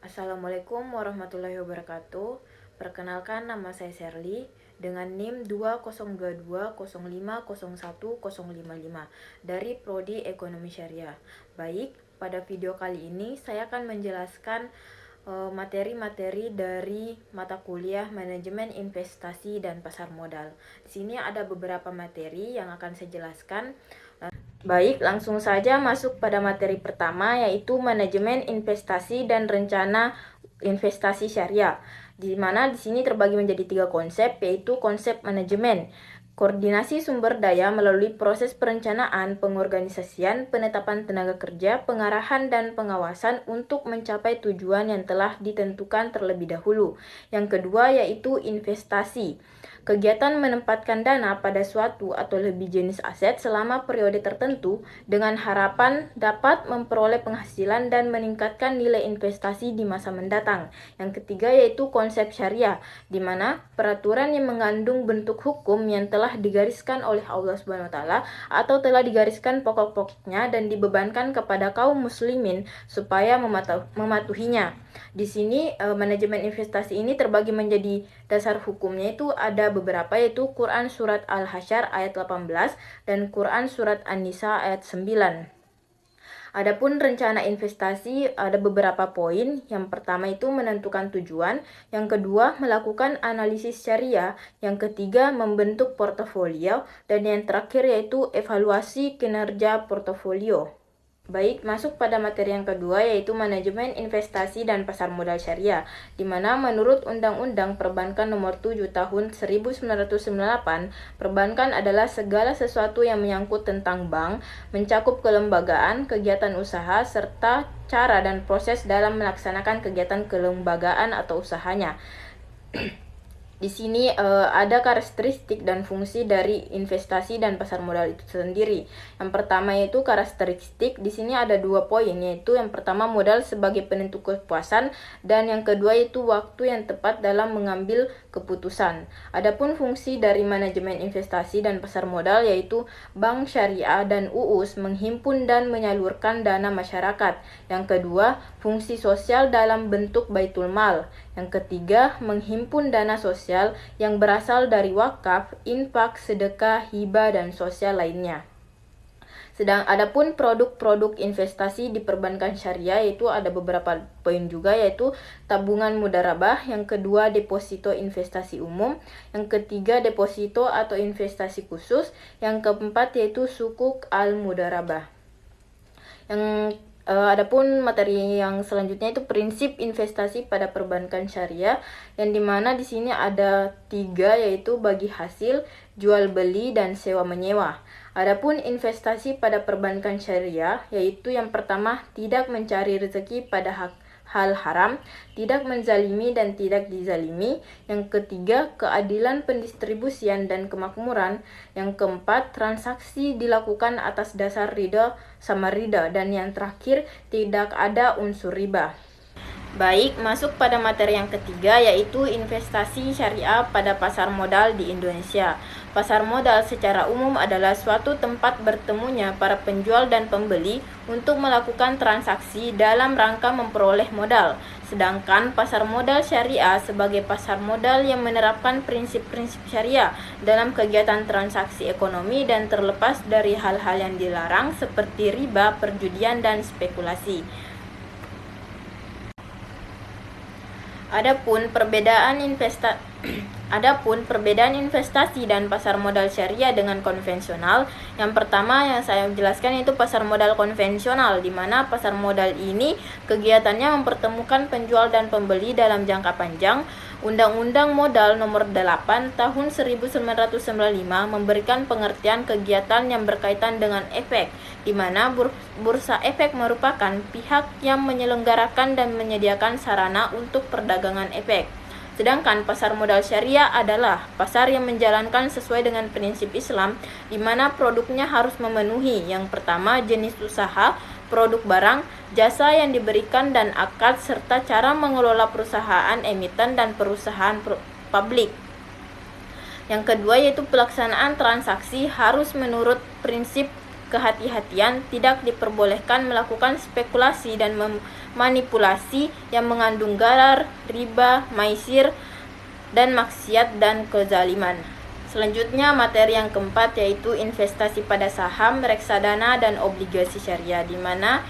Assalamualaikum warahmatullahi wabarakatuh. Perkenalkan, nama saya Sherly dengan NIM 202205010055 dari Prodi Ekonomi Syariah. Baik, pada video kali ini saya akan menjelaskan materi-materi dari mata kuliah Manajemen Investasi dan Pasar Modal. Di sini ada beberapa materi yang akan saya jelaskan. Baik, langsung saja masuk pada materi pertama, yaitu Manajemen Investasi dan Rencana Investasi Syariah, di mana di sini terbagi menjadi 3 konsep, yaitu konsep manajemen, koordinasi sumber daya melalui proses perencanaan, pengorganisasian, penetapan tenaga kerja, pengarahan, dan pengawasan untuk mencapai tujuan yang telah ditentukan terlebih dahulu. Yang kedua yaitu investasi, kegiatan menempatkan dana pada suatu atau lebih jenis aset selama periode tertentu dengan harapan dapat memperoleh penghasilan dan meningkatkan nilai investasi di masa mendatang. Yang ketiga yaitu konsep syariah, di mana peraturan yang mengandung bentuk hukum yang telah digariskan oleh Allah Subhanahu wa taala atau telah digariskan pokok-pokoknya dan dibebankan kepada kaum muslimin supaya mematuhinya. Di sini manajemen investasi ini terbagi menjadi dasar hukumnya itu ada beberapa, yaitu Quran Surat Al-Hasyr ayat 18 dan Quran Surat An-Nisa ayat 9. Adapun rencana investasi ada beberapa poin. Yang pertama itu menentukan tujuan, yang kedua melakukan analisis syariah, yang ketiga membentuk portofolio, dan yang terakhir yaitu evaluasi kinerja portofolio. Baik, masuk pada materi yang kedua yaitu Manajemen Investasi dan Pasar Modal Syariah, di mana menurut Undang-Undang Perbankan Nomor 7 Tahun 1998, perbankan adalah segala sesuatu yang menyangkut tentang bank, mencakup kelembagaan, kegiatan usaha, serta cara dan proses dalam melaksanakan kegiatan kelembagaan atau usahanya. Di sini ada karakteristik dan fungsi dari investasi dan pasar modal itu sendiri. Yang pertama yaitu karakteristik. Di sini ada 2 poin, yaitu yang pertama modal sebagai penentu kepuasan dan yang kedua yaitu waktu yang tepat dalam mengambil keputusan. Adapun fungsi dari manajemen investasi dan pasar modal yaitu bank syariah dan UUS menghimpun dan menyalurkan dana masyarakat. Yang kedua, fungsi sosial dalam bentuk baitul mal. Yang ketiga, menghimpun dana sosial yang berasal dari wakaf, infak, sedekah, hibah, dan sosial lainnya. Adapun produk-produk investasi di perbankan syariah yaitu ada beberapa poin juga, yaitu tabungan mudharabah, yang kedua deposito investasi umum, yang ketiga deposito atau investasi khusus, yang keempat yaitu sukuk al-mudharabah. Adapun materi yang selanjutnya itu prinsip investasi pada perbankan syariah, yang dimana di sini ada 3, yaitu bagi hasil, jual beli, dan sewa menyewa. Adapun investasi pada perbankan syariah yaitu yang pertama tidak mencari rezeki pada hal haram, tidak menzalimi dan tidak dizalimi. Yang ketiga, keadilan pendistribusian dan kemakmuran. Yang keempat, transaksi dilakukan atas dasar ridha sama ridha. Dan yang terakhir, tidak ada unsur riba. Baik, masuk pada materi yang ketiga yaitu investasi syariah pada pasar modal di Indonesia. Pasar modal secara umum adalah suatu tempat bertemunya para penjual dan pembeli untuk melakukan transaksi dalam rangka memperoleh modal. Sedangkan pasar modal syariah sebagai pasar modal yang menerapkan prinsip-prinsip syariah dalam kegiatan transaksi ekonomi dan terlepas dari hal-hal yang dilarang seperti riba, perjudian, dan spekulasi. Adapun perbedaan investasi dan pasar modal syariah dengan konvensional, yang pertama yang saya jelaskan itu pasar modal konvensional, di mana pasar modal ini kegiatannya mempertemukan penjual dan pembeli dalam jangka panjang. Undang-Undang Modal Nomor 8 Tahun 1995 memberikan pengertian kegiatan yang berkaitan dengan efek, di mana bursa efek merupakan pihak yang menyelenggarakan dan menyediakan sarana untuk perdagangan efek. Sedangkan pasar modal syariah adalah pasar yang menjalankan sesuai dengan prinsip Islam, di mana produknya harus memenuhi yang pertama jenis usaha, produk barang, jasa yang diberikan dan akad, serta cara mengelola perusahaan emiten dan perusahaan publik. Yang kedua yaitu pelaksanaan transaksi harus menurut prinsip kehati-hatian, tidak diperbolehkan melakukan spekulasi dan manipulasi yang mengandung gharar, riba, maisir, dan maksiat dan kezaliman. Selanjutnya materi yang keempat yaitu investasi pada saham, reksadana, dan obligasi syariah, di mana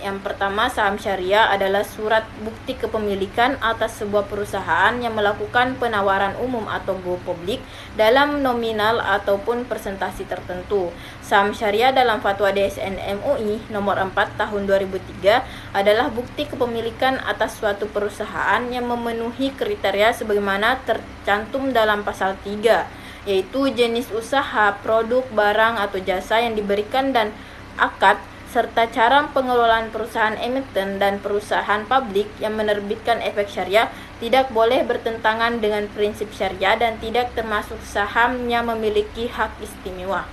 yang pertama, saham syariah adalah surat bukti kepemilikan atas sebuah perusahaan yang melakukan penawaran umum atau go publik dalam nominal ataupun persentase tertentu. Saham syariah dalam Fatwa DSN MUI nomor 4 tahun 2003 adalah bukti kepemilikan atas suatu perusahaan yang memenuhi kriteria sebagaimana tercantum dalam pasal 3, yaitu jenis usaha, produk, barang, atau jasa yang diberikan dan akad serta cara pengelolaan perusahaan emiten dan perusahaan publik yang menerbitkan efek syariah tidak boleh bertentangan dengan prinsip syariah dan tidak termasuk saham yang memiliki hak istimewa.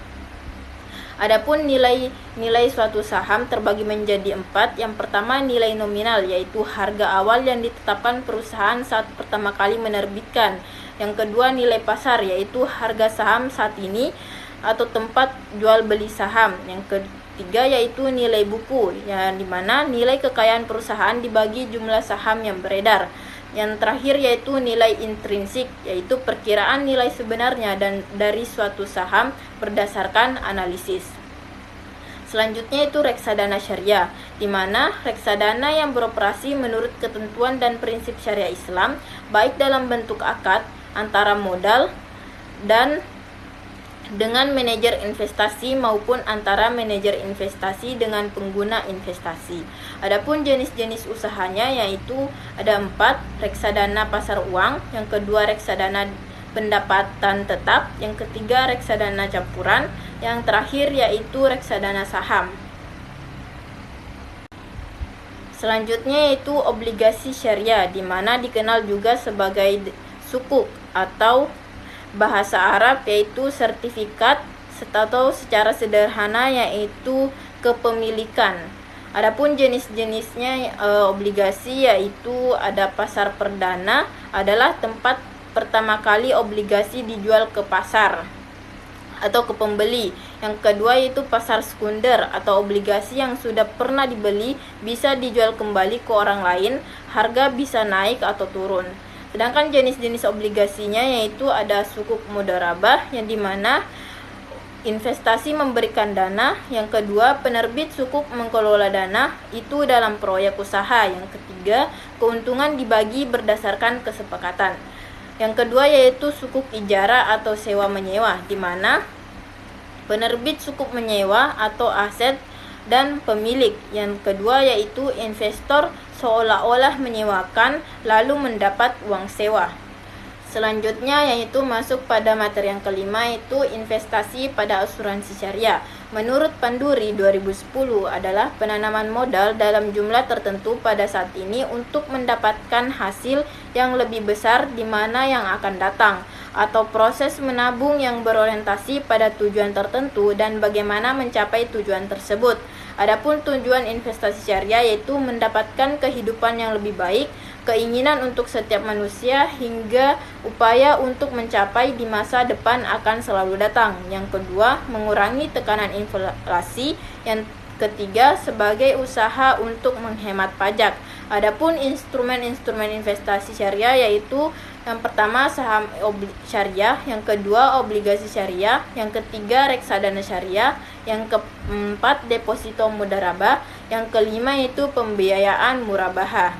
Adapun nilai suatu saham terbagi menjadi 4. Yang pertama, nilai nominal, yaitu harga awal yang ditetapkan perusahaan saat pertama kali menerbitkan. Yang kedua, nilai pasar, yaitu harga saham saat ini atau tempat jual beli saham. Yang ketiga yaitu nilai buku, yang dimana nilai kekayaan perusahaan dibagi jumlah saham yang beredar. Yang terakhir yaitu nilai intrinsik, yaitu perkiraan nilai sebenarnya dan dari suatu saham berdasarkan analisis. Selanjutnya itu reksadana syariah, di mana reksadana yang beroperasi menurut ketentuan dan prinsip syariah Islam, baik dalam bentuk akad antara modal dan dengan manajer investasi maupun antara manajer investasi dengan pengguna investasi. Adapun jenis-jenis usahanya yaitu ada 4, reksadana pasar uang, yang kedua reksadana pendapatan tetap, yang ketiga reksadana campuran, yang terakhir yaitu reksadana saham. Selanjutnya yaitu obligasi syariah, di mana dikenal juga sebagai sukuk atau bahasa Arab yaitu sertifikat, atau secara sederhana yaitu kepemilikan. Adapun jenis-jenisnya obligasi yaitu ada pasar perdana, adalah tempat pertama kali obligasi dijual ke pasar atau ke pembeli. Yang kedua yaitu pasar sekunder atau obligasi yang sudah pernah dibeli bisa dijual kembali ke orang lain, harga bisa naik atau turun. Sedangkan jenis-jenis obligasinya yaitu ada sukuk mudharabah, yang dimana investasi memberikan dana. Yang kedua, penerbit sukuk mengelola dana itu dalam proyek usaha. Yang ketiga, keuntungan dibagi berdasarkan kesepakatan. Yang kedua yaitu sukuk ijarah atau sewa menyewa, di mana penerbit sukuk menyewa atau aset dan pemilik. Yang kedua yaitu investor seolah-olah menyewakan lalu mendapat uang sewa. Selanjutnya yaitu masuk pada materi yang kelima, yaitu investasi pada asuransi syariah. Menurut Panduri 2010 adalah penanaman modal dalam jumlah tertentu pada saat ini untuk mendapatkan hasil yang lebih besar di mana yang akan datang, atau proses menabung yang berorientasi pada tujuan tertentu dan bagaimana mencapai tujuan tersebut. Adapun tujuan investasi syariah yaitu mendapatkan kehidupan yang lebih baik, keinginan untuk setiap manusia, hingga upaya untuk mencapai di masa depan akan selalu datang. Yang kedua, mengurangi tekanan inflasi. Yang ketiga, sebagai usaha untuk menghemat pajak. Adapun instrumen-instrumen investasi syariah yaitu yang pertama saham syariah, yang kedua obligasi syariah, yang ketiga reksadana syariah, yang keempat deposito mudharabah, yang kelima yaitu pembiayaan murabahah.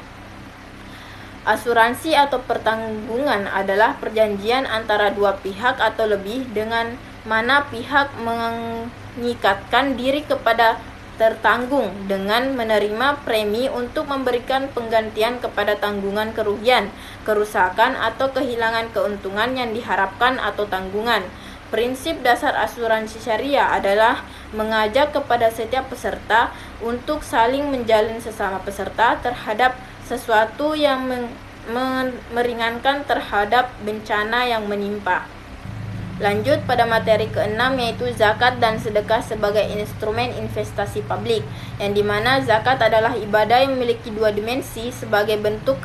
Asuransi atau pertanggungan adalah perjanjian antara dua pihak atau lebih dengan mana pihak mengikatkan diri kepada tertanggung dengan menerima premi untuk memberikan penggantian kepada tanggungan kerugian, kerusakan, atau kehilangan keuntungan yang diharapkan atau tanggungan. Prinsip dasar asuransi syariah adalah mengajak kepada setiap peserta untuk saling menjalin sesama peserta terhadap sesuatu yang meringankan terhadap bencana yang menimpa. Lanjut pada materi ke-6 yaitu zakat dan sedekah sebagai instrumen investasi publik, yang dimana zakat adalah ibadah yang memiliki dua dimensi sebagai bentuk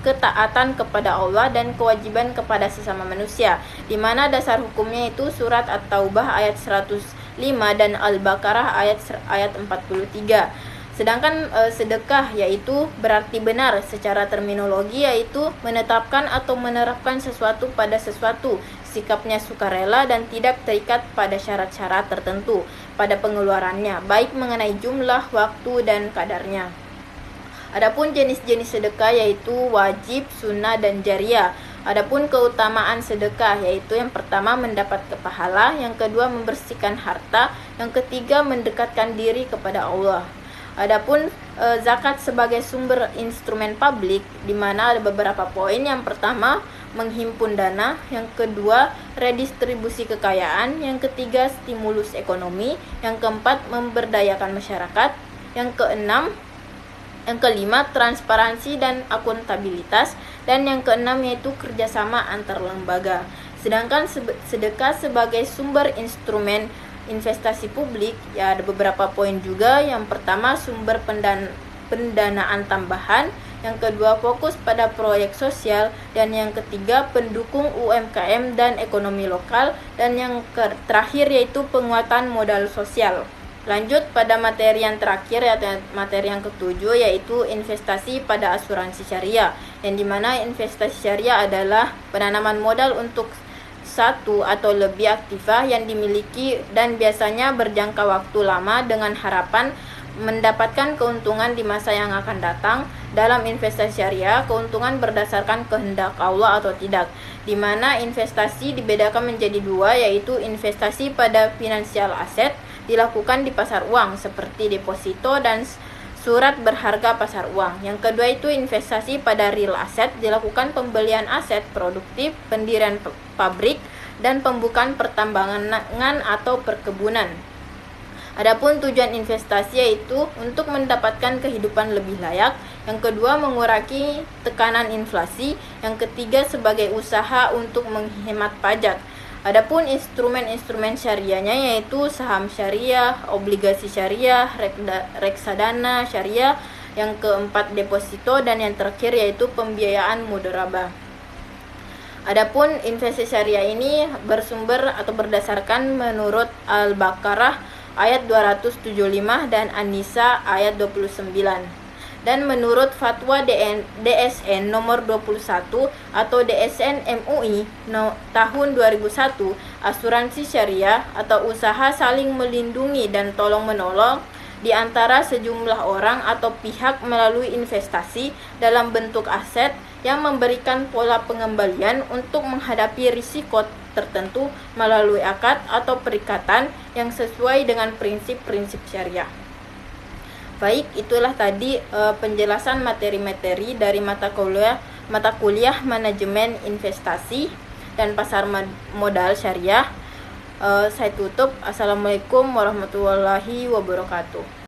ketaatan kepada Allah dan kewajiban kepada sesama manusia, dimana dasar hukumnya itu surat At-Taubah ayat 105 dan Al-Baqarah ayat 43. Sedangkan sedekah yaitu berarti benar secara terminologi, yaitu menetapkan atau menerapkan sesuatu pada sesuatu, sikapnya sukarela dan tidak terikat pada syarat-syarat tertentu pada pengeluarannya, baik mengenai jumlah, waktu, dan kadarnya. Adapun jenis-jenis sedekah yaitu wajib, sunnah, dan jariah. Adapun keutamaan sedekah yaitu yang pertama mendapat pahala, yang kedua membersihkan harta, yang ketiga mendekatkan diri kepada Allah. Adapun zakat sebagai sumber instrumen publik, di mana ada beberapa poin. Yang pertama, menghimpun dana, yang kedua, redistribusi kekayaan, yang ketiga, stimulus ekonomi, yang keempat, memberdayakan masyarakat, yang kelima, transparansi dan akuntabilitas, dan yang keenam yaitu kerjasama antar lembaga. Sedangkan sedekah sebagai sumber instrumen investasi publik, ya ada beberapa poin juga. Yang pertama, sumber pendanaan tambahan, yang kedua fokus pada proyek sosial, dan yang ketiga pendukung UMKM dan ekonomi lokal, dan yang terakhir yaitu penguatan modal sosial. Lanjut pada materi yang terakhir, yaitu materi yang ketujuh, yaitu investasi pada asuransi syariah, yang dimana investasi syariah adalah penanaman modal untuk satu atau lebih aktiva yang dimiliki dan biasanya berjangka waktu lama dengan harapan mendapatkan keuntungan di masa yang akan datang. Dalam investasi syariah, keuntungan berdasarkan kehendak Allah atau tidak, di mana investasi dibedakan menjadi dua, yaitu investasi pada financial asset dilakukan di pasar uang seperti deposito dan surat berharga pasar uang. Yang kedua itu investasi pada real asset, dilakukan pembelian aset produktif, pendirian pabrik, dan pembukaan pertambangan atau perkebunan. Adapun tujuan investasi yaitu untuk mendapatkan kehidupan lebih layak, yang kedua mengurangi tekanan inflasi, yang ketiga sebagai usaha untuk menghemat pajak. Adapun instrumen-instrumen syariahnya yaitu saham syariah, obligasi syariah, reksadana syariah, yang keempat deposito, dan yang terakhir yaitu pembiayaan mudharabah. Adapun investasi syariah ini bersumber atau berdasarkan menurut Al-Baqarah ayat 275 dan An-Nisa ayat 29. Dan menurut Fatwa DSN nomor 21 atau DSN MUI tahun 2001, asuransi syariah atau usaha saling melindungi dan tolong-menolong di antara sejumlah orang atau pihak melalui investasi dalam bentuk aset yang memberikan pola pengembalian untuk menghadapi risiko tertentu melalui akad atau perikatan yang sesuai dengan prinsip-prinsip syariah. Baik, itulah tadi penjelasan materi-materi dari mata kuliah manajemen investasi dan pasar modal syariah. Saya tutup. Assalamualaikum warahmatullahi wabarakatuh.